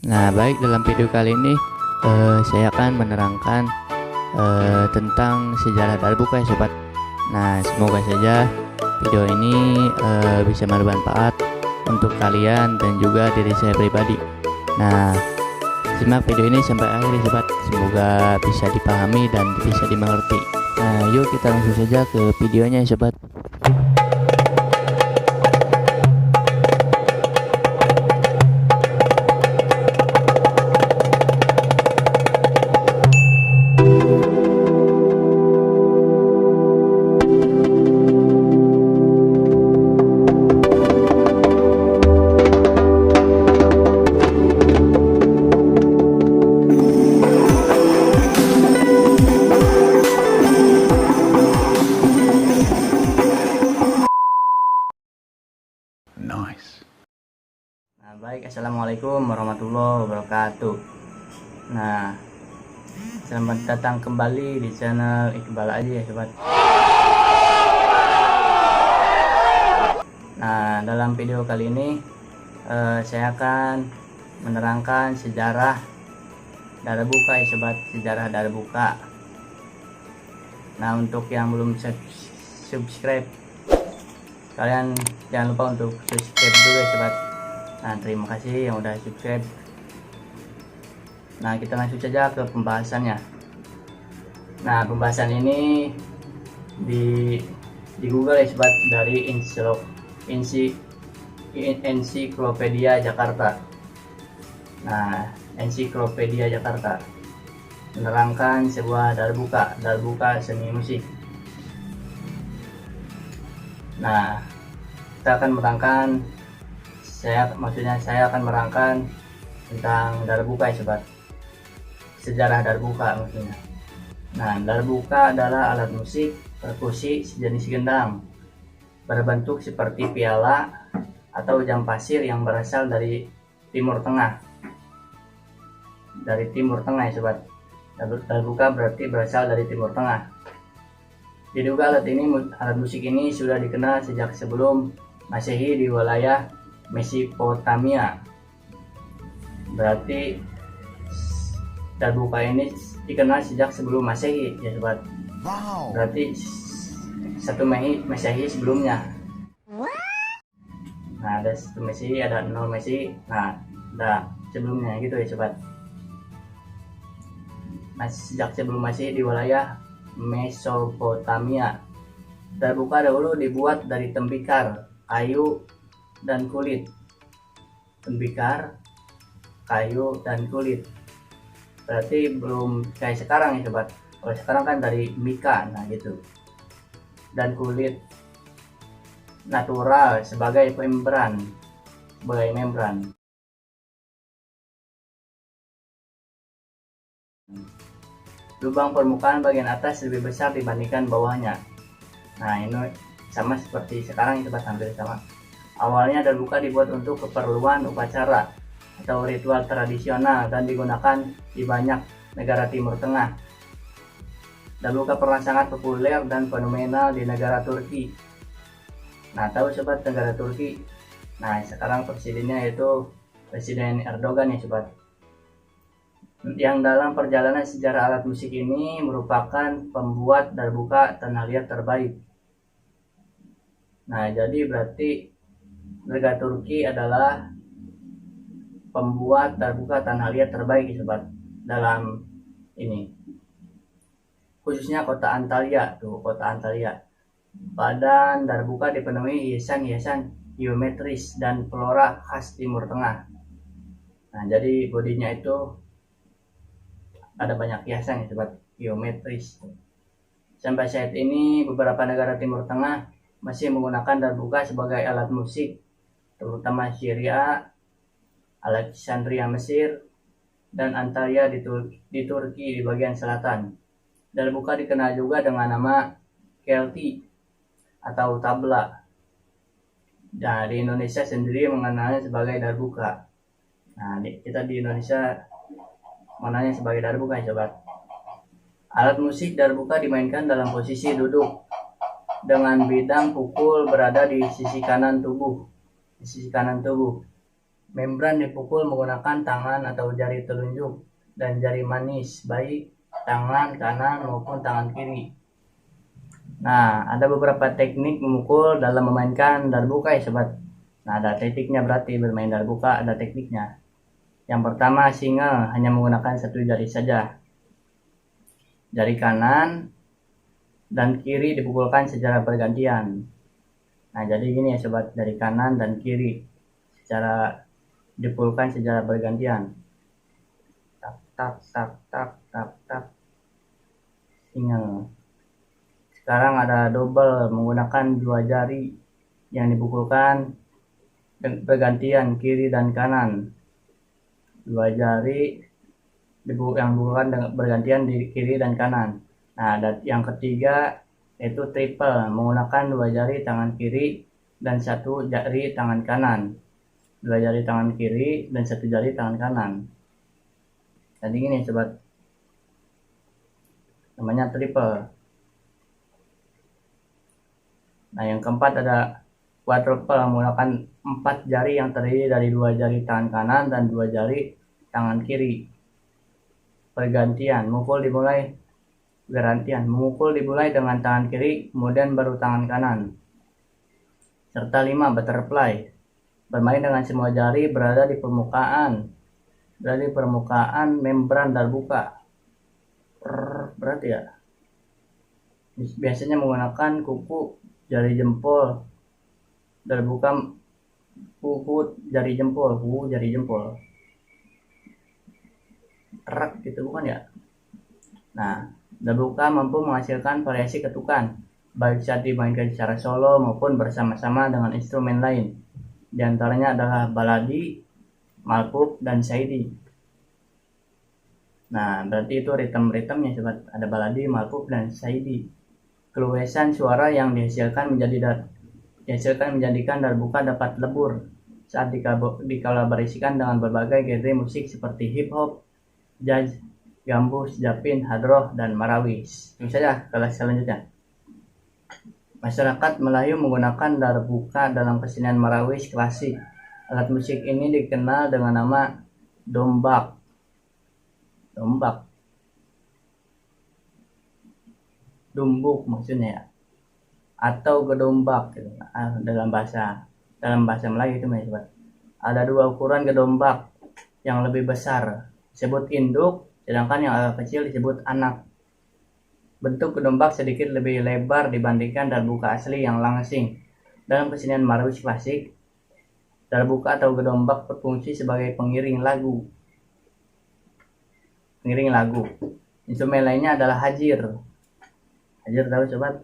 Nah, baik, dalam video kali ini saya akan menerangkan tentang sejarah darbuka ya sobat. Nah, semoga saja video ini bisa bermanfaat untuk kalian dan juga diri saya pribadi. Nah, simak video ini sampai akhir ya sobat, semoga bisa dipahami dan bisa dimengerti. Nah, yuk kita langsung saja ke videonya ya sobat. Nah, baik, assalamualaikum warahmatullahi wabarakatuh. Nah, selamat datang kembali di channel Iqbal aja ya sobat. Nah, dalam video kali ini saya akan menerangkan sejarah darbuka ya sobat, sejarah darbuka. Nah, untuk yang belum subscribe, kalian jangan lupa untuk subscribe dulu ya sobat. Nah, terima kasih yang udah subscribe. Nah, kita langsung saja ke pembahasannya. Nah, pembahasan ini di Google ya sobat, dari Ensiklopedia Jakarta. Nah, Ensiklopedia Jakarta menerangkan sebuah darbuka seni musik. Nah, kita akan menerangkan saya akan merangkan tentang darbuka ya sobat, sejarah darbuka maksudnya. Nah, darbuka adalah alat musik perkusi sejenis gendang berbentuk seperti piala atau jam pasir yang berasal dari Timur Tengah. Dari Timur Tengah ya sobat. Darbuka berarti berasal dari Timur Tengah. Diduga alat musik ini sudah dikenal sejak sebelum Masehi di wilayah Mesopotamia. Berarti darbuka ini dikenal sejak sebelum Masehi ya sobat. Wow. Berarti 1 Masehi sebelumnya. Nah, ada 1 Masehi, ada 0 Masehi. Nah, ada sebelumnya gitu ya sobat. Nah, sejak sebelum Masehi di wilayah Mesopotamia. Darbuka dahulu dibuat dari tembikar, kayu, dan kulit. Tembikar, kayu, dan kulit. Berarti belum kayak sekarang ya sobat. Kalau sekarang kan dari mika, nah gitu. Dan kulit natural sebagai membran. Lubang permukaan bagian atas lebih besar dibandingkan bawahnya. Nah, ini sama seperti sekarang ya sobat, hampir sama. Awalnya darbuka dibuat untuk keperluan upacara atau ritual tradisional dan digunakan di banyak negara Timur Tengah. Darbuka pernah sangat populer dan fenomenal di negara Turki. Nah, tahu sobat negara Turki? Nah, sekarang presidennya yaitu Presiden Erdogan ya sobat. Yang dalam perjalanan sejarah alat musik ini merupakan pembuat darbuka tanah liat terbaik. Nah, jadi berarti negara Turki adalah pembuat darbuka tanah liat terbaik ya sobat, dalam ini khususnya kota Antalya. Badan darbuka dipenuhi hiasan-hiasan geometris dan flora khas Timur Tengah. Nah, jadi bodinya itu ada banyak hiasan ya sobat, geometris. Sampai saat ini beberapa negara Timur Tengah masih menggunakan darbuka sebagai alat musik, terutama Syria, Alexandria Mesir, dan Antalya di Turki di bagian selatan. Darbuka dikenal juga dengan nama kelti atau tabla. Nah, di Indonesia sendiri mengenalnya sebagai darbuka. Nah, kita di Indonesia mengenalnya sebagai darbuka ya sobat. Alat musik darbuka dimainkan dalam posisi duduk dengan bidang pukul berada di sisi kanan tubuh. Membran dipukul menggunakan tangan atau jari telunjuk dan jari manis, baik tangan kanan maupun tangan kiri. Nah, ada beberapa teknik memukul dalam memainkan darbuka ya sobat. Nah, ada tekniknya, berarti bermain darbuka ada tekniknya. Yang pertama, single, hanya menggunakan satu jari saja. Jari kanan dan kiri dipukulkan secara bergantian. Nah, jadi gini ya sobat, dari kanan dan kiri dipukulkan secara bergantian. Tak tak tak tak tak tak. Single. Sekarang ada double, menggunakan dua jari yang dipukulkan bergantian kiri dan kanan. Dua jari yang dipukulkan bergantian di kiri dan kanan. Nah, ada yang ketiga yaitu triple, menggunakan dua jari tangan kiri dan satu jari tangan kanan. Dua jari tangan kiri dan satu jari tangan kanan. Jadi gini sobat, namanya triple. Nah, yang keempat ada quadruple, menggunakan 4 jari yang terdiri dari 2 jari tangan kanan dan 2 jari tangan kiri. Pergantian, memukul dimulai dengan tangan kiri, kemudian baru tangan kanan. Serta 5, butterfly, bermain dengan semua jari berada di permukaan membran darbuka. Berarti ya, biasanya menggunakan kuku, jari jempol, darbuka, kuku jari jempol, terak gitu bukan ya. Nah, darbuka mampu menghasilkan variasi ketukan, baik saat dimainkan secara solo maupun bersama-sama dengan instrumen lain. Di antaranya adalah baladi, malpuk, dan saidi. Nah, berarti itu ritme-ritmenya sobat, ada baladi, malpuk, dan saidi. Keluasan suara yang dihasilkan menjadikan darbuka dapat lebur saat dikolaborasikan dengan berbagai genre musik seperti hip hop, jazz, gambus, japin, hadroh, dan marawis. Ini saja kelas selanjutnya. Masyarakat Melayu menggunakan darbuka dalam kesenian marawis klasik. Alat musik ini dikenal dengan nama dombak. Dumbuk maksudnya ya, atau gedombak gitu. dalam bahasa Melayu itu sobat. Ada 2 ukuran gedombak. Yang lebih besar disebut induk, sedangkan yang agak kecil disebut anak. Bentuk gedombak sedikit lebih lebar dibandingkan darbuka asli yang langsing. Dalam kesenian marawis klasik, darbuka atau gedombak berfungsi sebagai pengiring lagu. Instrumen lainnya adalah hajir. Hajir tahu sobat?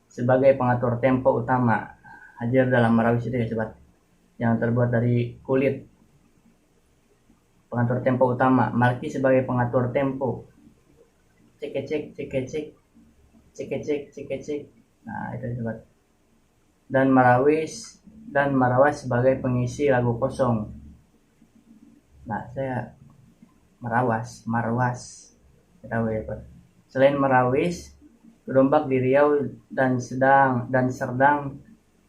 Sebagai pengatur tempo utama. Hajir dalam marawis itu ya sobat, yang terbuat dari kulit. Pengatur tempo utama. Marki sebagai pengatur tempo. Cek. Nah, itu sobat. Dan marawas sebagai pengisi lagu kosong. Nah, saya marwas. Tahu ya, Pak. Selain marawis, gedombak di Riau dan Serdang,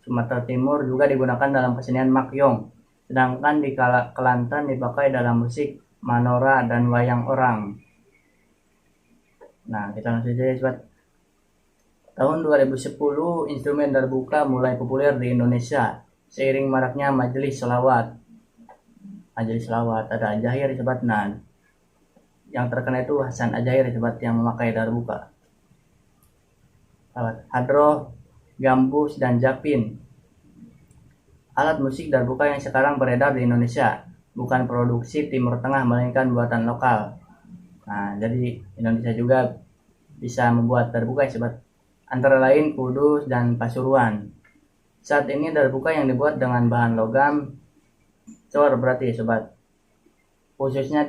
Sumatera Timur juga digunakan dalam kesenian makyong. Sedangkan di Kelantan dipakai dalam musik manora dan wayang orang. Nah, kita langsung saja sobat. Tahun 2010, instrumen darbuka mulai populer di Indonesia seiring maraknya majelis selawat. Ada Ajair sobat. Nah, yang terkenal itu Hasan Ajair sobat, yang memakai darbuka. Hadroh, gambus, dan japin. Alat musik darbuka yang sekarang beredar di Indonesia bukan produksi Timur Tengah melainkan buatan lokal. Nah, jadi Indonesia juga bisa membuat darbuka sobat. Antara lain Kudus dan Pasuruan. Saat ini darbuka yang dibuat dengan bahan logam cor berarti sobat. Khususnya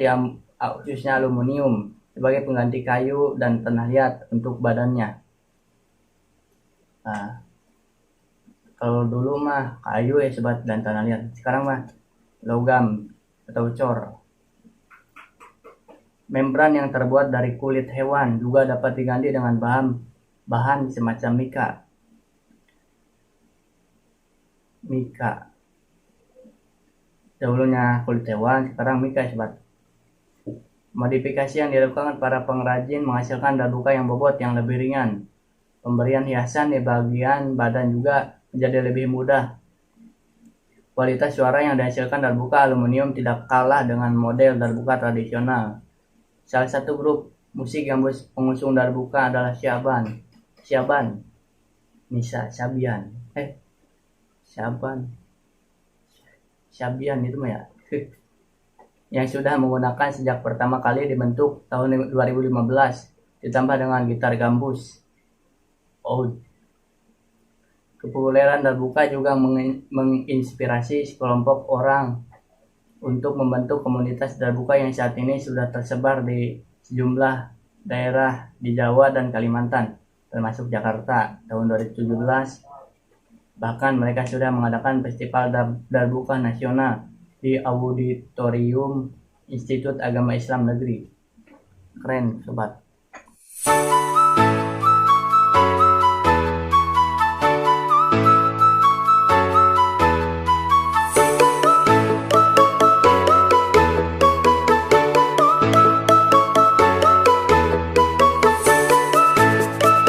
aluminium sebagai pengganti kayu dan tanah liat untuk badannya. Nah, kalau dulu mah kayu ya sobat dan tanah liat. Sekarang mah logam atau cor. Membran yang terbuat dari kulit hewan juga dapat diganti dengan bahan semacam mika. Dahulunya kulit hewan, sekarang mica sobat. Modifikasi yang dilakukan para pengrajin menghasilkan darbuka yang bobot yang lebih ringan. Pemberian hiasan di bagian badan juga menjadi lebih mudah. Kualitas suara yang dihasilkan darbuka aluminium tidak kalah dengan model darbuka tradisional. Salah satu grup musik yang mengusung darbuka adalah Syaban, Syabian itu mah ya. Yang sudah menggunakan sejak pertama kali dibentuk tahun 2015, ditambah dengan gitar gambus. Kepopuleran darbuka juga menginspirasi sekelompok orang untuk membentuk komunitas darbuka yang saat ini sudah tersebar di sejumlah daerah di Jawa dan Kalimantan, termasuk Jakarta. Tahun 2017, bahkan mereka sudah mengadakan festival darbuka nasional di Auditorium Institut Agama Islam Negeri. Keren sobat.